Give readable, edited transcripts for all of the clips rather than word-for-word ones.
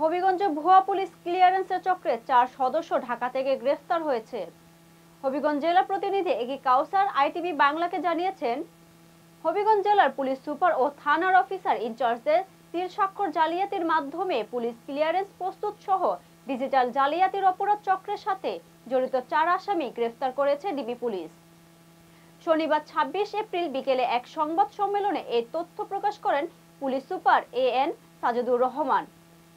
হবিগঞ্জে ভুয়া পুলিশ ক্লিয়ারেন্সের চক্রে 4 সদস্য ঢাকা থেকে গ্রেফতার হয়েছে। হবিগঞ্জ জেলা প্রতিনিধি একি কাউসার আইটিভি বাংলাকে জানিয়েছেন, হবিগঞ্জ জেলার পুলিশ সুপার ও থানার অফিসার ইনচার্জদের তিল স্বাক্ষর জালিয়াতির মাধ্যমে পুলিশ ক্লিয়ারেন্স প্রস্তুত সহ ডিজিটাল জালিয়াতির অপরাধ চক্রের সাথে জড়িত 4 আসামি গ্রেফতার করেছে ডিবি পুলিশ। শনিবার 26 এপ্রিল বিকেলে এক সংবাদ সম্মেলনে এই তথ্য প্রকাশ করেন police super AN Sajedur Rahman.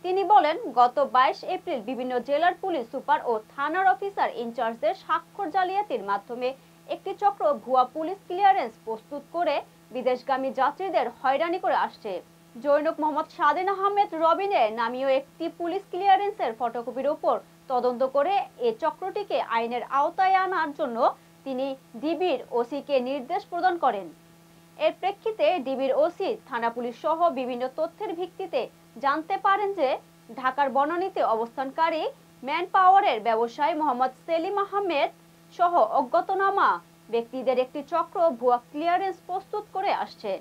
তিনি বলেন, গত 22 এপ্রিল বিভিন্ন জেলার পুলিশ সুপার ও থানার অফিসার ইনচার্জদের স্বাক্ষর জালিয়াতির মাধ্যমে একটি চক্র ভুয়া পুলিশ ক্লিয়ারেন্স প্রস্তুত করে বিদেশগামী যাত্রীদের হয়রানি করে আসছে। জৈনক মোহাম্মদ স্বাধীন আহমেদ রবিনের নামীয় একটি পুলিশ ক্লিয়ারেন্সের ফটোকপির উপর তদন্ত করে এই চক্রটিকে আইনের আওতায় আনার জন্য তিনি ডিবির ওসিকে নির্দেশ প্রদান করেন। এর প্রেক্ষিতে ডিবির ওসি থানা পুলিশ সহ বিভিন্ন তথ্যের ভিত্তিতে জানতে পারেন যে ঢাকার বনানীতে অবস্থানকারী ম্যান পাওয়ারের ব্যবসায়ী মোহাম্মদ সেলিম আহমেদ সহ অজ্ঞাতনামা ব্যক্তিদের একটি চক্র ভুয়া ক্লিয়ারেন্স প্রস্তুত করে আসছে।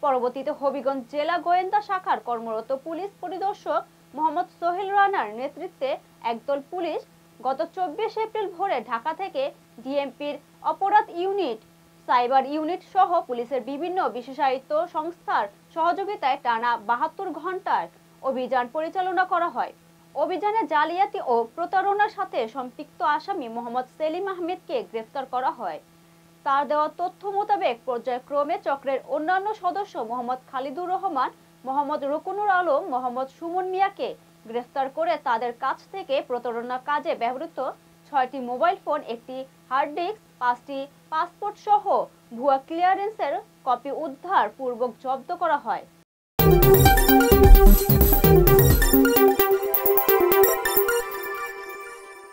পরবর্তীতে হবিগঞ্জ জেলা গোয়েন্দা শাখার কর্মরত পুলিশ পরিদর্শক মোহাম্মদ সোহেল রানার নেতৃত্বে একদল পুলিশ গত 24 এপ্রিল ভোরে ঢাকা থেকে ডিএমপির অপরাধ ইউনিট, সাইবার ইউনিট সহ পুলিশের বিভিন্ন বিশেষায়িত সংস্থার সহযোগিতায় টানা 72 ঘন্টার অভিযান পরিচালনা করা হয়। অভিযানে জালিয়াতি ও প্রতারণার সাথে সম্পৃক্ত আসামি মোহাম্মদ সেলিম আহমেদকে গ্রেফতার করা হয়। তার দেওয়া তথ্য মোতাবেক পর্যায়ক্রমে চক্রের অন্যান্য সদস্য মোহাম্মদ খালিদুর রহমান, মোহাম্মদ রুকনুর আলম, মোহাম্মদ সুমন মিয়াকে গ্রেফতার করে তাদের কাছ থেকে প্রতারণা কাজে ব্যবহৃত 6টি মোবাইল ফোন, একটি হার্ড ডিস্ক, 5টি পাসপোর্ট সহ ভুয়া ক্লিয়ারেন্সের কপি উদ্ধার পূর্বক জব্দ করা হয়।